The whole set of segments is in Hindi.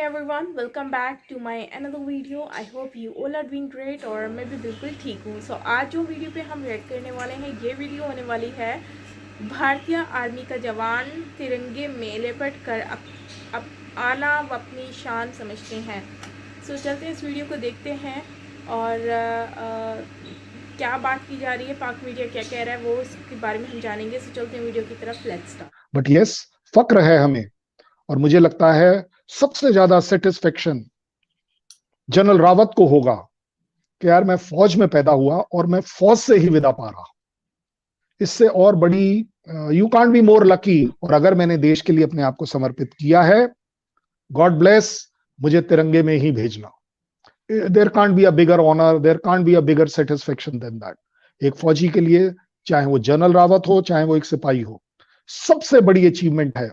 everyone, welcome back to my another video. I hope you all are doing great और मैं भी बिल्कुल ठीक हूँ। So आज जो वीडियो पे हम रिएक्ट करने वाले हैं, ये वीडियो होने वाली है भारतीय आर्मी का जवान तिरंगे में लिपट कर आना अपनी शान समझते हैं। So चलते हैं इस वीडियो को देखते हैं और क्या बात की जा रही है, पाक मीडिया क्या कह रहा है, वो उसके बारे में हम जानेंगे। So चलते हैं वीडियो की तरफ, लेट्स स्टार्ट। बट यस, फक्र है हमें और मुझे लगता है सबसे ज्यादा सेटिस्फेक्शन जनरल रावत को होगा कि यार मैं फौज में पैदा हुआ और मैं फौज से ही विदा पा रहा। इससे और बड़ी you can't be more lucky. और अगर मैंने देश के लिए अपने आप को समर्पित किया है, गॉड ब्लेस, मुझे तिरंगे में ही भेजना। There can't be a bigger honour, there can't be a bigger satisfaction than that. एक फौजी के लिए, चाहे वो जनरल रावत हो चाहे वो एक सिपाही हो, सबसे बड़ी अचीवमेंट है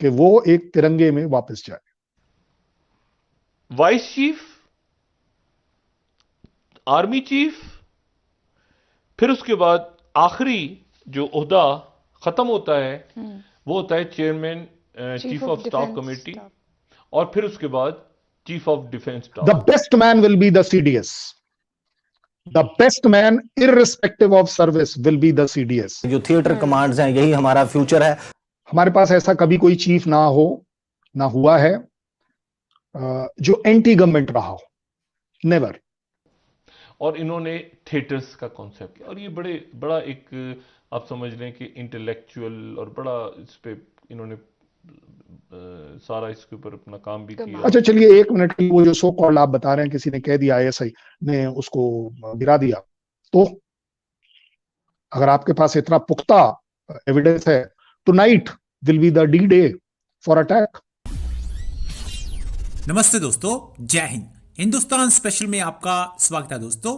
कि वो एक तिरंगे में वापस जाए। वाइस चीफ, आर्मी चीफ, फिर उसके बाद आखिरी जो ओहदा खत्म होता है वो होता है chairman chief of staff committee, और फिर उसके बाद chief of defence staff. The best man will be the CDS. The best man irrespective of service will be the CDS. जो थिएटर कमांड्स हैं, यही हमारा फ्यूचर है। हमारे पास ऐसा कभी कोई चीफ ना हो, ना हुआ है जो एंटी गवर्नमेंट रहा हो, नेवर। और इन्होंने थिएटर्स का कॉन्सेप्ट किया, और ये बड़ा एक आप समझ लें कि इंटेलेक्चुअल और बड़ा इस पे इन्होंने सारा इसके ऊपर अपना काम भी किया। अच्छा चलिए एक मिनट की, वो जो सो कॉल्ड आप बता रहे हैं किसी ने कह दिया, आईएसआई ने उसको गिरा दिया, तो अगर आपके पास इतना पुख्ता एविडेंस है, tonight will be the D day for attack. नमस्ते दोस्तों, जय हिंद। हिंदुस्तान स्पेशल में आपका स्वागत है दोस्तों।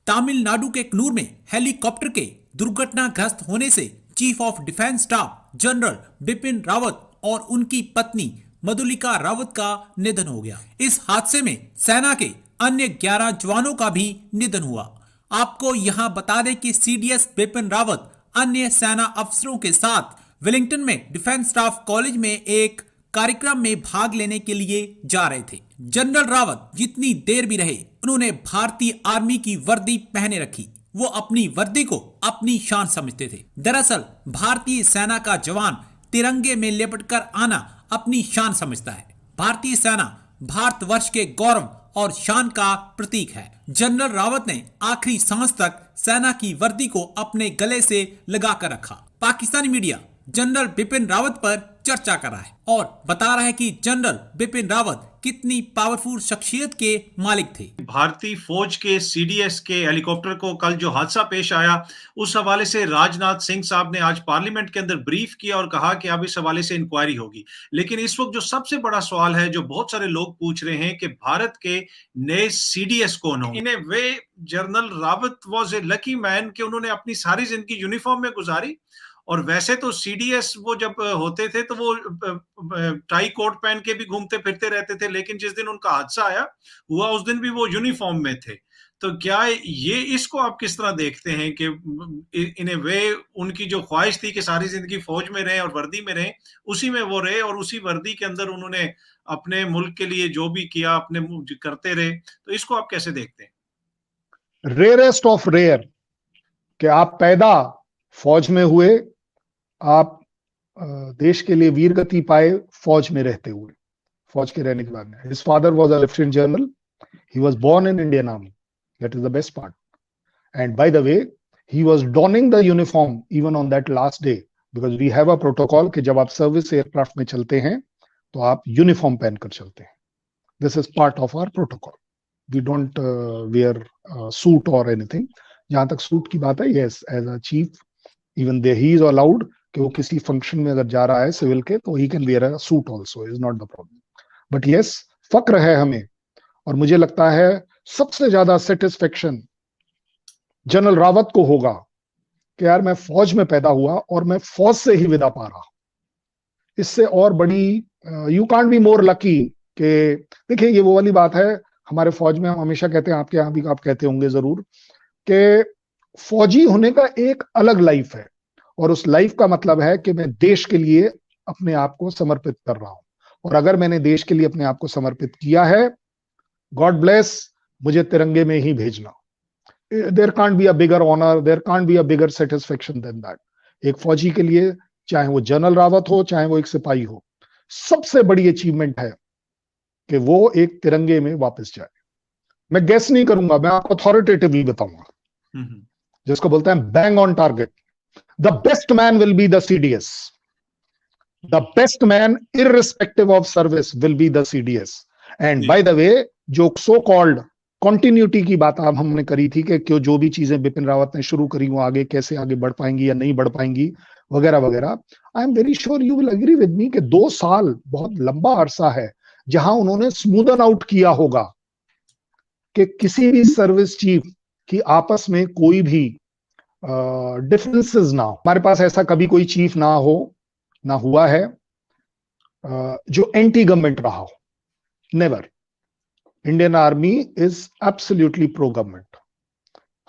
तमिलनाडु के कन्नूर में हेलीकॉप्टर के दुर्घटनाग्रस्त होने से chief of defence staff general Bipin Rawat और उनकी पत्नी मधुलिका रावत का निधन हो गया। इस हादसे में सेना के अन्य 11 जवानों का भी निधन हुआ। आपको यहां बता दें कि सीडीएस बिपिन रावत अन्य सेना अफसरों के साथ वेलिंगटन में डिफेंस स्टाफ कॉलेज में एक कार्यक्रम में भाग लेने के लिए जा रहे थे। जनरल रावत जितनी देर भी रहे, उन्होंने भारतीय आर्मी की वर्दी पहने रखी। वो अपनी वर्दी को अपनी शान समझते थे। दरअसल भारतीय सेना का जवान तिरंगे में लिपटकर आना अपनी शान समझता है। भारतीय सेना भारतवर्ष के गौरव और शान का प्रतीक है। जनरल रावत ने आखिरी सांस तक सेना की वर्दी को अपने गले से लगाकर रखा। पाकिस्तानी मीडिया जनरल बिपिन रावत पर चर्चा कर रहा है और बता रहा है कि जनरल बिपिन रावत कितनी पावरफुल शख्सियत के मालिक थे। भारतीय फौज के सीडीएस के हेलीकॉप्टर को कल जो हादसा पेश आया, उस हवाले से राजनाथ सिंह साहब ने आज पार्लियामेंट के अंदर ब्रीफ किया और कहा कि अब इस हवाले से इंक्वायरी होगी। लेकिन इस वक्त जो सबसे बड़ा सवाल है, जो बहुत सारे लोग पूछ रहे हैं कि भारत के नए सीडीएस कौन होंगे। इन्हें वे general Rawat was a lucky man कि उन्होंने अपनी सारी जिंदगी यूनिफॉर्म में गुजारी। और वैसे तो सीडीएस वो जब होते थे तो वो टाई कोट पहन के भी घूमते फिरते रहते थे, लेकिन जिस दिन उनका हादसा आया हुआ उस दिन भी वो यूनिफॉर्म में थे। तो क्या ये इसको आप किस तरह देखते हैं कि इन्हें वे उनकी जो ख्वाहिश थी कि सारी जिंदगी फौज में रहे और वर्दी में रहे, उसी में वो रहे और उसी वर्दी के अंदर उन्होंने अपने मुल्क के लिए जो भी किया अपने करते रहे, तो इसको आप कैसे देखते हैं? रेयरेस्ट ऑफ रेयर कि आप पैदा फौज में हुए, आप देश के लिए वीर गति पाए फौज में रहते हुए, फौज के रहने के बाद में। His father was a lieutenant general, he was born in Indian army, that is the best part. And by the way, he was donning the uniform even on that last day, because we have a protocol कि जब आप सर्विस एयरक्राफ्ट में चलते हैं तो आप यूनिफॉर्म पहनकर चलते हैं। This is part of our protocol. We don't wear suit और एनीथिंग। जहां तक सूट की बात है, yes, as a chief even they he is allowed कि वो किसी फंक्शन में अगर जा रहा है सिविल के, तो he can wear a suit also, is not the problem. But yes, फक्र है हमें और मुझे लगता है सबसे ज्यादा सेटिस्फेक्शन जनरल रावत को होगा कि यार मैं फौज में पैदा हुआ और मैं फौज से ही विदा पा रहा। इससे और बड़ी you can't be more lucky कि देखिए, ये वो वाली बात है, हमारे फौज में हम हमेशा कहते हैं, आपके यहाँ भी आप कहते होंगे जरूर, कि फौजी होने का एक अलग लाइफ है और उस लाइफ का मतलब है कि मैं देश के लिए अपने आप को समर्पित कर रहा हूं। और अगर मैंने देश के लिए अपने आप को समर्पित किया है, गॉड ब्लेस, मुझे तिरंगे में ही भेजना। There can't be a bigger honour, there can't be a bigger satisfaction than that. एक फौजी के लिए, चाहे वो जनरल रावत हो, चाहे वो एक सिपाही हो, सबसे बड़ी अचीवमेंट है कि वो एक तिरंगे में वापस जाए। मैं गेस नहीं करूंगा, मैं आपको अथॉरिटेटिवली बताऊंगा, जिसको बोलते हैं bang on target. The best man will be the CDS, the best man irrespective of service will be the CDS. And by the वे, जो सो कॉल्ड कॉन्टिन्यूटी की बात आप हमने करी थी कि क्यों जो भी चीजें बिपिन रावत ने शुरू करी वो आगे कैसे आगे बढ़ पाएंगी या नहीं बढ़ पाएंगी वगैरह वगैरह, I am very sure you will agree with me कि 2 साल बहुत लंबा अरसा है जहां उन्होंने स्मूदन आउट किया होगा कि किसी भी सर्विस चीफ की आपस में कोई भी डिफरेंसेस ना हो। हमारे पास ऐसा कभी कोई चीफ ना हो, ना हुआ है जो एंटी गवर्नमेंट रहा हो, never. Indian army is absolutely pro government.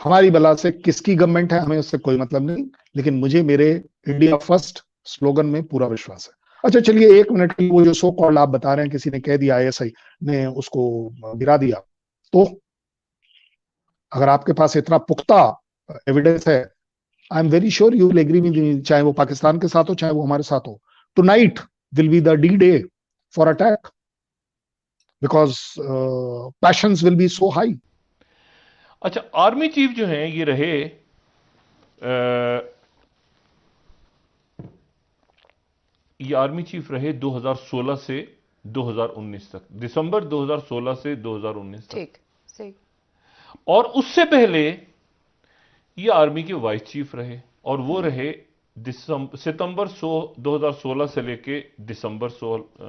हमारी बला से किसकी गवर्नमेंट है हमें उससे कोई मतलब नहीं, लेकिन मुझे मेरे इंडिया फर्स्ट स्लोगन में पूरा विश्वास है। अच्छा चलिए 1 मिनट की वो जो सो कॉल्ड आप बता रहे हैं किसी ने कह दिया, आईएसआई ने उसको गिरा दिया, तो अगर आपके पास इतना पुख्ता एविडेंस है, I am very sure you will agree with me, चाहे वो पाकिस्तान के साथ हो चाहे वो हमारे साथ हो, tonight will be the D day for attack because patience will be so high. अच्छा, आर्मी चीफ जो हैं ये रहे ये आर्मी चीफ रहे 2016 से 2019 तक, दिसंबर 2016 से 2019 तक। ठीक, सही। और उससे पहले ये आर्मी के वाइस चीफ रहे और वो रहे सितंबर 2016 से लेके दिसंबर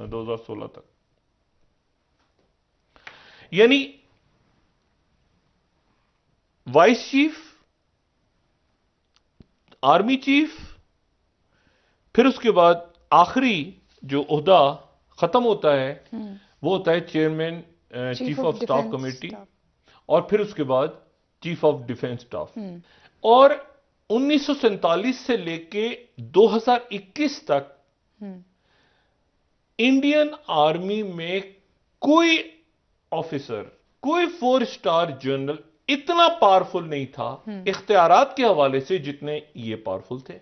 2016 तक। यानी वाइस चीफ, आर्मी चीफ, फिर उसके बाद आखिरी जो ओहदा खत्म होता है वो होता है chairman chief of staff committee, और फिर उसके बाद चीफ ऑफ डिफेंस स्टाफ। और 1947 से लेके 2021 तक इंडियन आर्मी में कोई ऑफिसर, कोई 4 स्टार जनरल इतना पावरफुल नहीं था इख्तियारात के हवाले से जितने ये पावरफुल थे।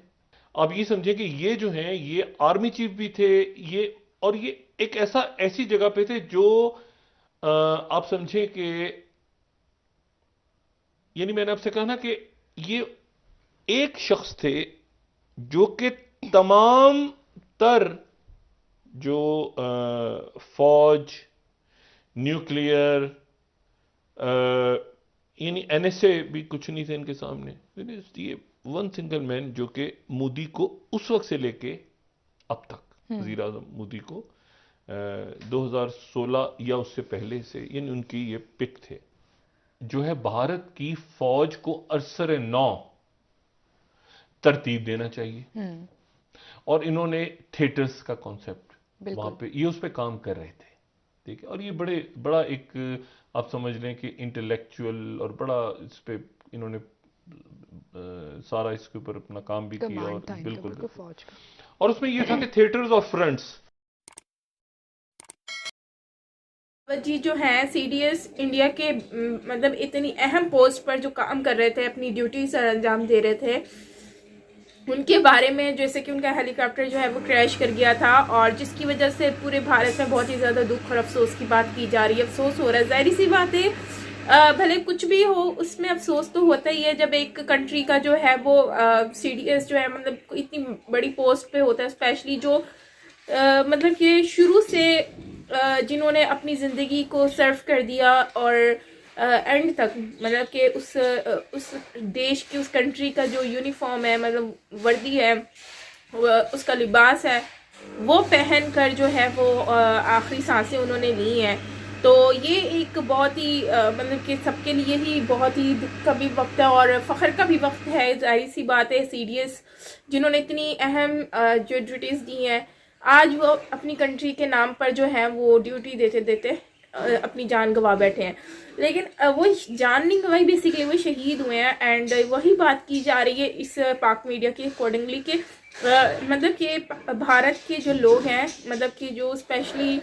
आप ये समझे कि ये जो हैं ये आर्मी चीफ भी थे, ये और ये एक ऐसी जगह पे थे जो आप समझे कि, यानी मैंने आपसे कहा ना कि ये एक शख्स थे जो कि तमाम तर जो फौज, न्यूक्लियर, यानी एनएसए भी कुछ नहीं थे इनके सामने। ये वन सिंगल मैन जो कि मोदी को उस वक्त से लेके अब तक, वजीर आजम मोदी को 2016 या उससे पहले से, यानी उनकी ये पिक थे जो है भारत की फौज को अरसर नौ तरतीब देना चाहिए। और इन्होंने थिएटर्स का कॉन्सेप्ट वहां पे ये उस पे काम कर रहे थे, ठीक है। और ये बड़ा एक आप समझ लें कि इंटेलेक्चुअल और बड़ा इस पे इन्होंने सारा इसके ऊपर अपना काम भी किया। और बिल्कुल और उसमें ये था कि थिएटर्स और फ्रंट्स जी जो हैं सीडीएस इंडिया के मतलब इतनी अहम पोस्ट पर जो काम कर रहे थे, अपनी ड्यूटी सर अंजाम दे रहे थे, उनके बारे में, जैसे कि उनका हेलीकॉप्टर जो है वो क्रैश कर गया था और जिसकी वजह से पूरे भारत में बहुत ही ज़्यादा दुख और अफसोस की बात की जा रही है। अफसोस हो रहा है, जाहिर सी बात है, भले कुछ भी हो उसमें अफसोस तो होता ही है जब एक कंट्री का जो है वो सीडीएस जो है मतलब इतनी बड़ी पोस्ट पे होता है, स्पेशली जो मतलब कि शुरू से जिन्होंने अपनी ज़िंदगी को सर्व कर दिया और एंड तक, मतलब कि उस देश की, उस कंट्री का जो यूनिफॉर्म है, मतलब वर्दी है, उसका लिबास है, वो पहन कर जो है वो आखिरी सांसें उन्होंने ली हैं। तो ये एक बहुत ही मतलब कि सबके लिए ही बहुत ही दुख का भी वक्त है और फ़ख्र का भी वक्त है। जाहिर सी बात है, सीडीएस जिन्होंने इतनी अहम जो ड्यूटीज़ दी हैं, आज वो अपनी कंट्री के नाम पर जो है वो ड्यूटी देते देते अपनी जान गंवा बैठे हैं, लेकिन वो जान नहीं गंवाई, बेसिकली वो शहीद हुए हैं। एंड वही बात की जा रही है इस पाक मीडिया के अकॉर्डिंगली कि मतलब कि भारत के जो लोग हैं, मतलब कि जो स्पेशली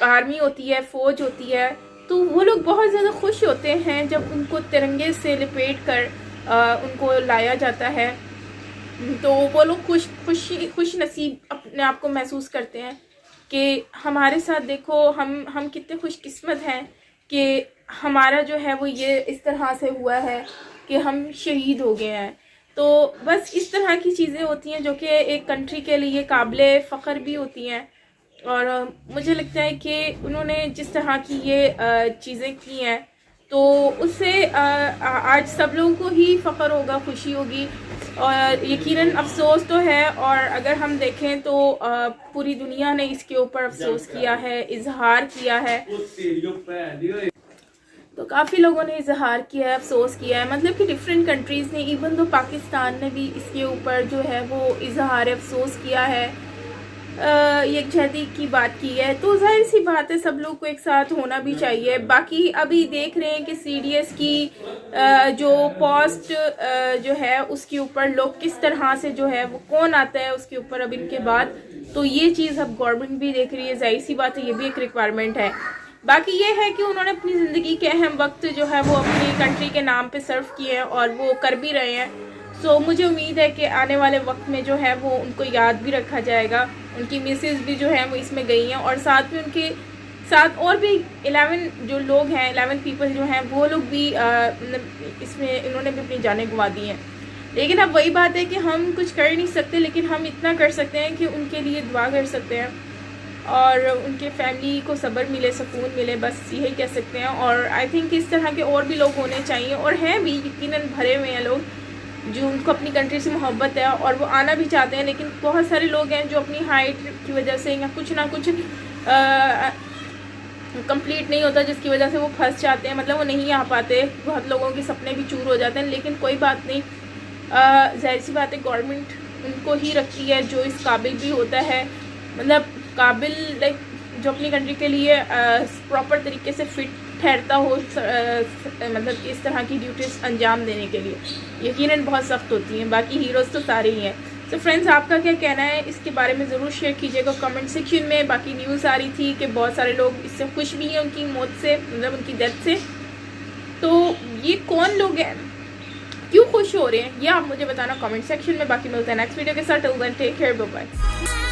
आर्मी होती है, फ़ौज होती है, तो वो लोग बहुत ज़्यादा खुश होते हैं जब उनको तिरंगे से लपेट कर उनको लाया जाता है। तो वो लोग खुश नसीब अपने आप को महसूस करते हैं कि हमारे साथ देखो हम कितने खुशकिस्मत हैं कि हमारा जो है वो ये इस तरह से हुआ है कि हम शहीद हो गए हैं। तो बस इस तरह की चीज़ें होती हैं जो कि एक कंट्री के लिए काबिल फ़ख्र भी होती हैं। और मुझे लगता है कि उन्होंने जिस तरह की ये चीज़ें की हैं तो उससे आज सब लोगों को ही फ़ख्र होगा, खुशी होगी और यकीनन अफसोस तो है। और अगर हम देखें तो पूरी दुनिया ने इसके ऊपर अफसोस किया है, इजहार किया है, तो काफ़ी लोगों ने इजहार किया है, अफसोस किया है, मतलब कि डिफरेंट कंट्रीज़ ने, इवन तो पाकिस्तान ने भी इसके ऊपर जो है वो इजहार अफसोस किया है, यकजहती की बात की है। तो जाहिर सी बात है सब लोग को एक साथ होना भी चाहिए। बाकी अभी देख रहे हैं कि CDS की जो पोस्ट जो है उसके ऊपर लोग किस तरह से जो है वो कौन आता है उसके ऊपर अब इनके बाद, तो ये चीज़ अब गवर्नमेंट भी देख रही है, जाहिर सी बात है ये भी एक रिक्वायरमेंट है। बाकी ये है कि उन्होंने अपनी ज़िंदगी के अहम वक्त जो है वो अपनी कंट्री के नाम पे सर्व किए हैं और वो कर भी रहे हैं। सो मुझे उम्मीद है कि आने वाले वक्त में जो है वो उनको याद भी रखा जाएगा। उनकी मिसेज भी जो है वो इसमें गई हैं और साथ में उनके साथ और भी 11 जो लोग हैं, 11 पीपल जो हैं वो लोग भी इसमें इन्होंने भी अपनी जानें गंवा दी हैं। लेकिन अब वही बात है कि हम कुछ कर नहीं सकते, लेकिन हम इतना कर सकते हैं कि उनके लिए दुआ कर सकते हैं और उनके फैमिली को सब्र मिले, सुकून मिले, बस यही कह सकते हैं। और आई थिंक इस तरह के और भी लोग होने चाहिए और हैं भी, यकीनन भरे हुए हैं लोग जो उनको अपनी कंट्री से मोहब्बत है और वो आना भी चाहते हैं। लेकिन बहुत सारे लोग हैं जो अपनी हाइट की वजह से या कुछ ना कुछ कंप्लीट नहीं होता जिसकी वजह से वो फंस जाते हैं, मतलब वो नहीं आ पाते। बहुत लोगों के सपने भी चूर हो जाते हैं, लेकिन कोई बात नहीं, जाहिर सी बात है गवर्नमेंट उनको ही रखती है जो इस काबिल भी होता है, मतलब काबिल लाइक जो अपनी कंट्री के लिए प्रॉपर तरीके से फिट ठहरता हो, मतलब कि इस तरह की ड्यूटीज़ अंजाम देने के लिए यकीनन बहुत सख्त होती हैं। बाकी हीरोज़ तो सारे ही हैं। तो फ्रेंड्स, आपका क्या कहना है इसके बारे में ज़रूर शेयर कीजिएगा कमेंट सेक्शन में। बाकी न्यूज़ आ रही थी कि बहुत सारे लोग इससे खुश भी हैं उनकी मौत से, मतलब उनकी डेथ से। तो ये कौन लोग हैं, क्यों खुश हो रहे हैं, ये आप मुझे बताना कमेंट सेक्शन में। बाकी मिलते हैं नेक्स्ट वीडियो के साथ। Till then take care, bye bye.